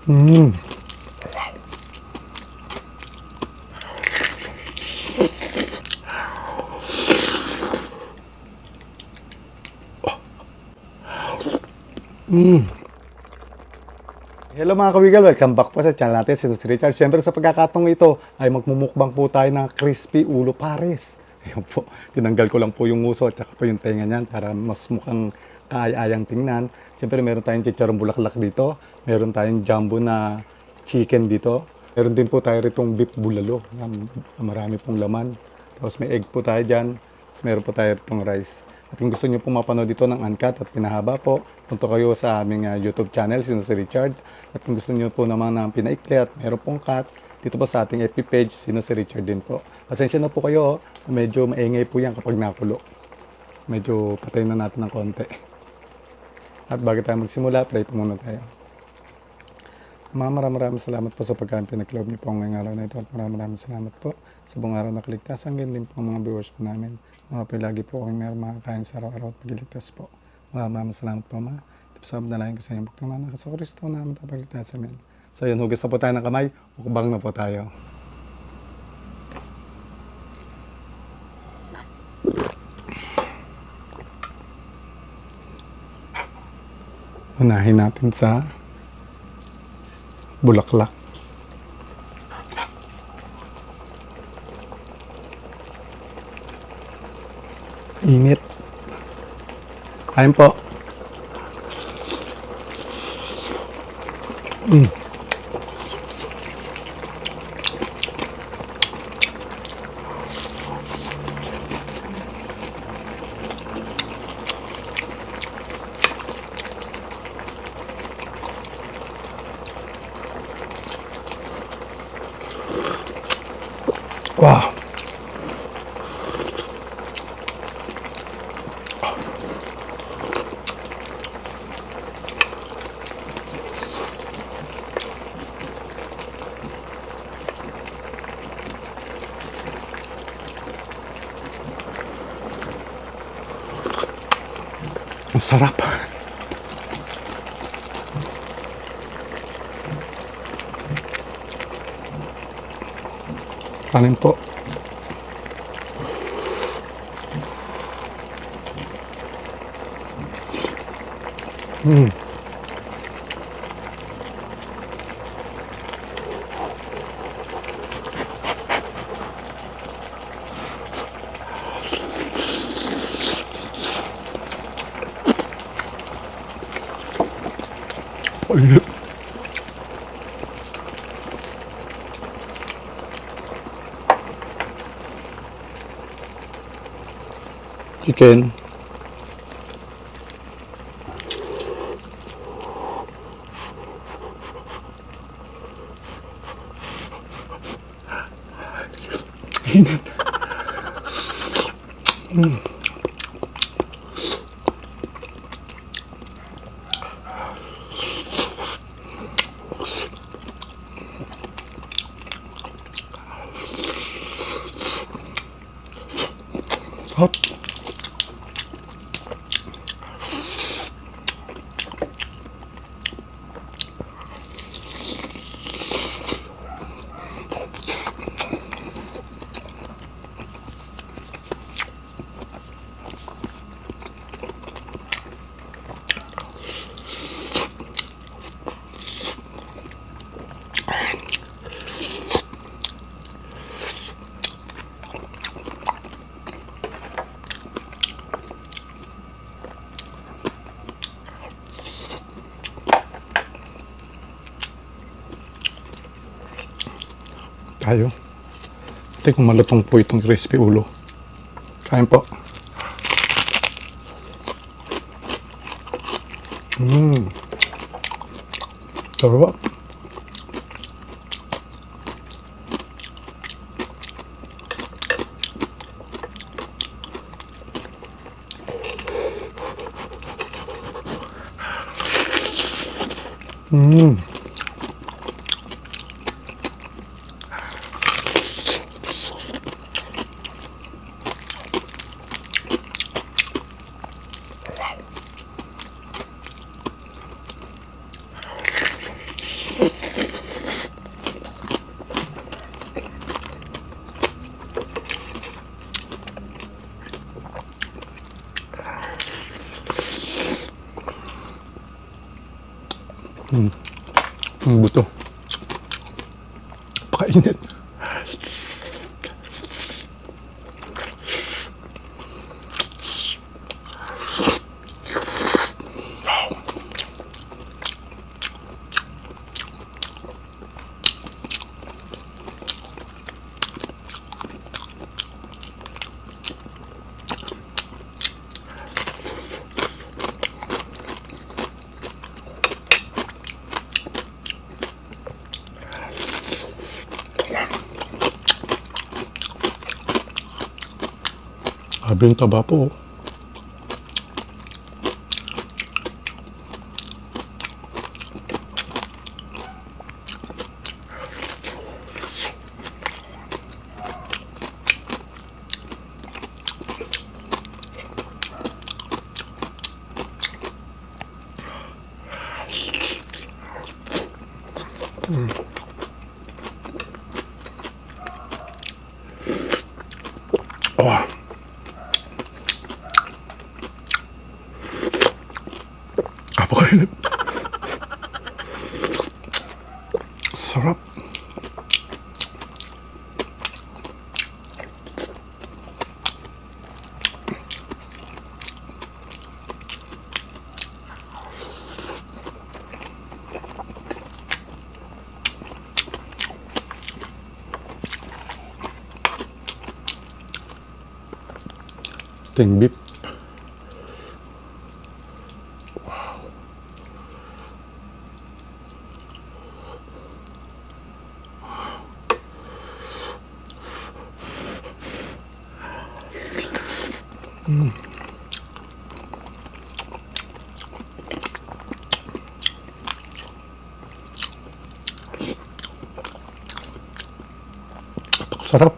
Mm. Mm. Hello mga kawigal, welcome back po sa channel natin, si Richard. Siyempre sa pagkakataong ito ay magmumukbang po tayo ng crispy ulo pares. Ayun po, tinanggal ko lang po yung uso at saka po yung tenga niyan para mas mukhang kaaya-ayang tingnan. Siyempre meron tayong chicharong bulaklak dito, meron tayong jumbo na chicken dito. Meron din po tayo ritong beef bulalo, marami pong laman. Tapos may egg po tayo dyan, tapos meron po tayo ritong rice. At kung gusto niyo po mapanood dito ng uncut at pinahaba po, punta kayo sa aming YouTube channel, si Richard. At kung gusto niyo po naman ng pinaikli at meron pong cut, dito po sa ating FB page, si Richard din po. Pasensya na po kayo, medyo maingay po yan kapag nakulo. Medyo patay na natin ng konti. At bago tayo magsimula, pray po muna tayo. Maraming salamat po sa pagkain pinag-love niyo po ngayong araw na ito at maraming salamat po sa buong araw na kaligtasan. Ganyan din po ang mga viewers po namin. Mga po lagi po kami meron makakain sa araw-araw at pagliligtas po. Maraming salamat po ma. Tipsab na lang ko sa inyong pagtumanan sa Kristo namin at pagligtasan namin. So yun, hugas na po tayo ng kamay, mukbang na po tayo. Unahin natin sa bulaklak. Init. Kain po. Wow. Ang sarap. Kanin po. Init. Chicken. Init. Hop. Tayo. Tingnan kung malutong po itong crispy ulo. Kain po. Sarap. Ang buto. Pakainit. Sabi yung taba po. Oh. Napakainit. Sarap. Ting beef. Sarap.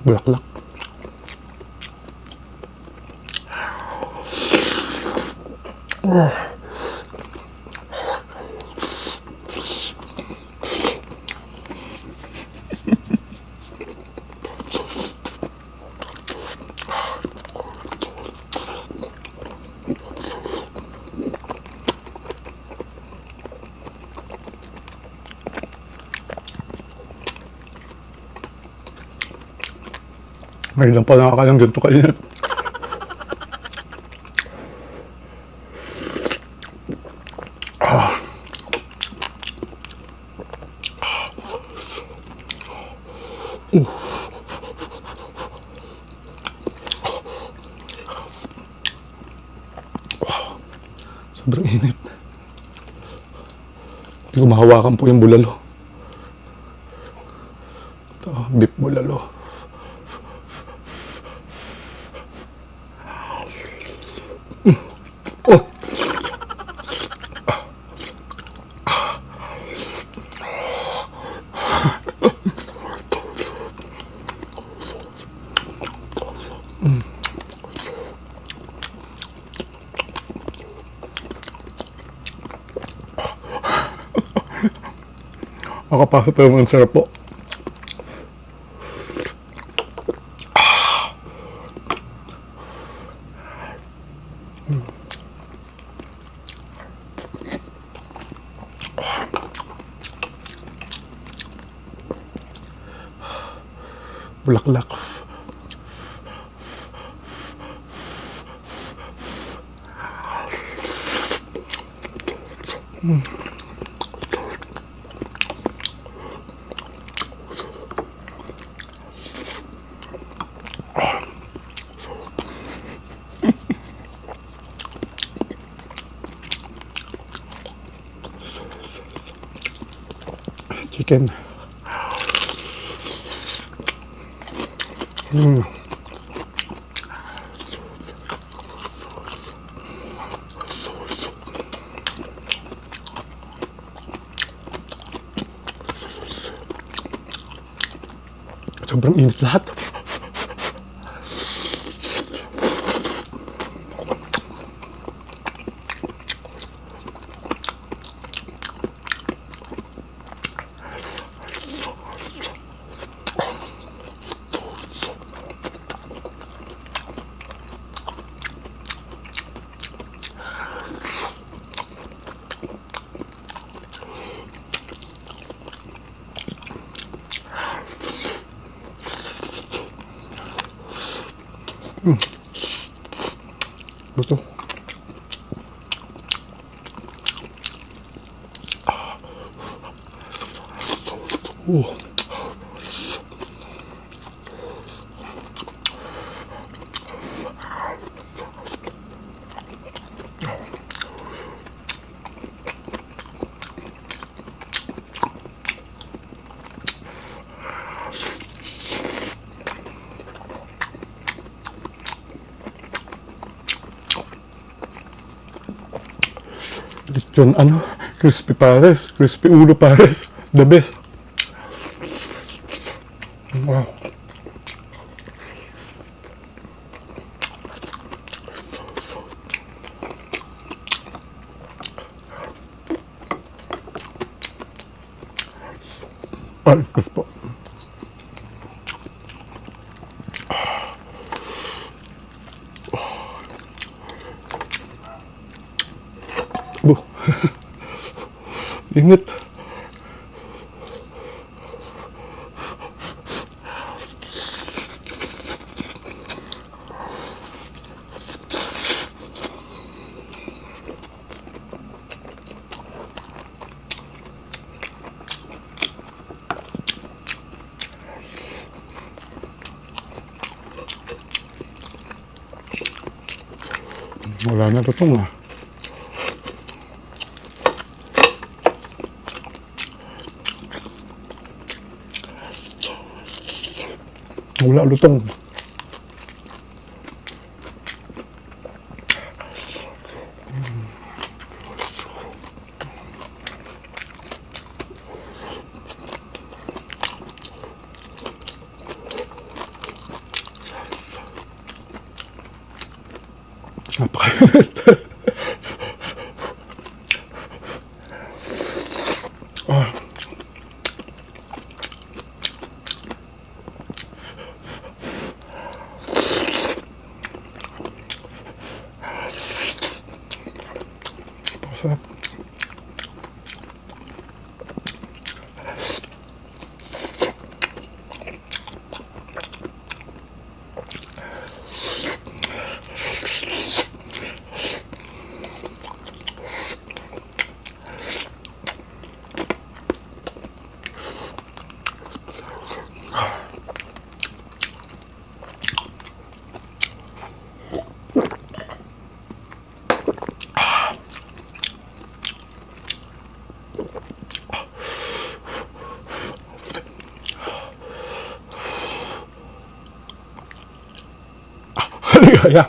Bulaklak. Ngayon lang pa nakakalang ganito kainit. Sobrang init. Hindi ko mahawakan po yung bulalo. Ito, beef bulalo. Oh! Makapasok pa yung sarap po. Bulaklak. Chicken. Sobrang init lahat. Luto. Lechon, crispy pares, crispy ulo pares, the best. Wow. Ay, gusto. Init. Wala na tutong ah. Wala lutong. Napakainit. Sarap. Kaya,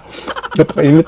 napakainit.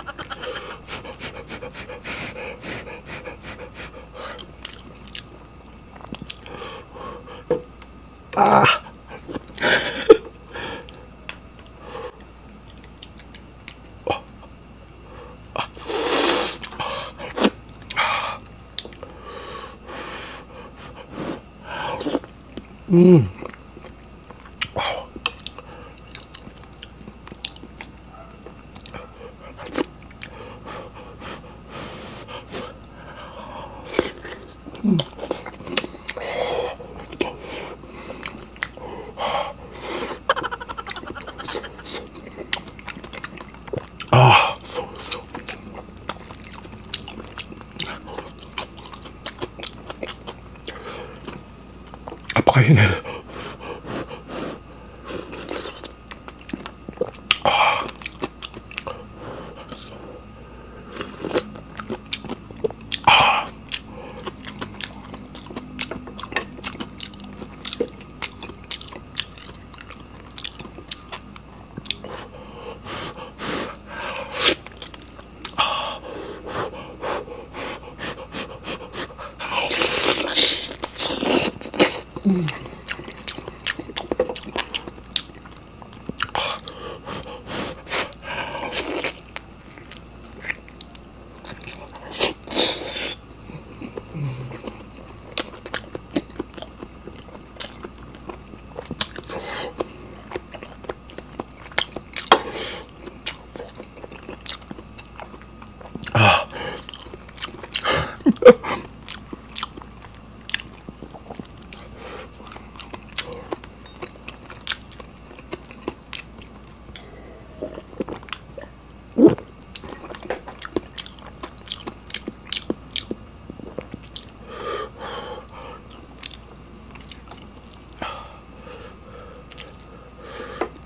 Napakainit.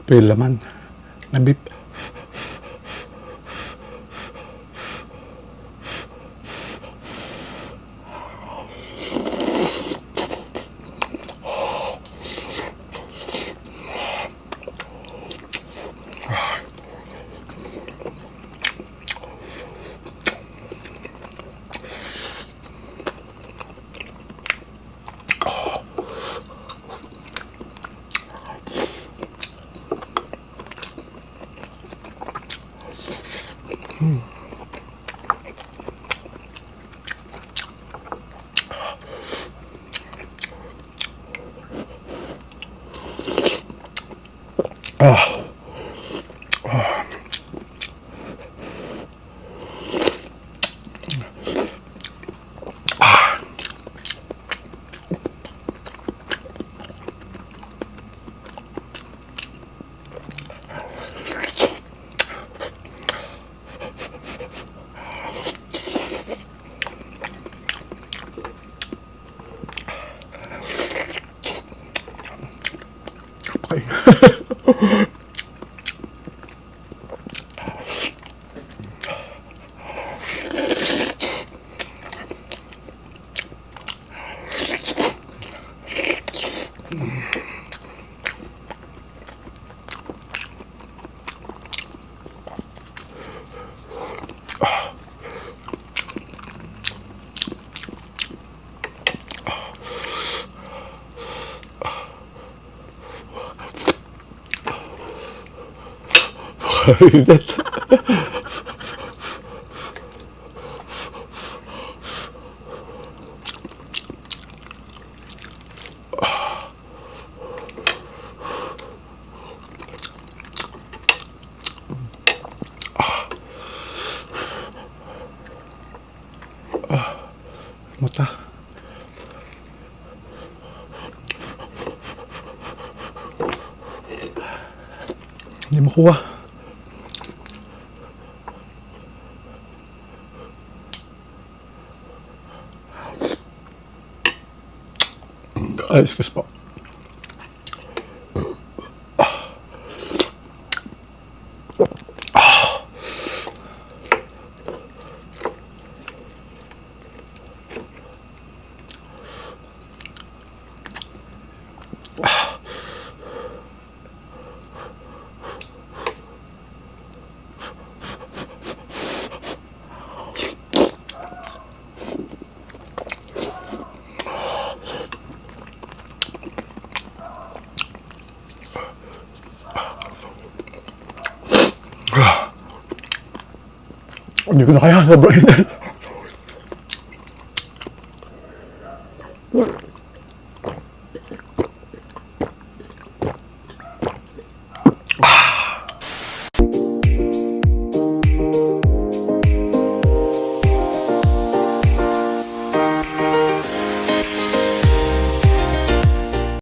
Pero yung laman, nabip. Ah. Okay. That's mata. Hindi makuha. Ay, excuse po. Hindi ko na kaya, sobrang init.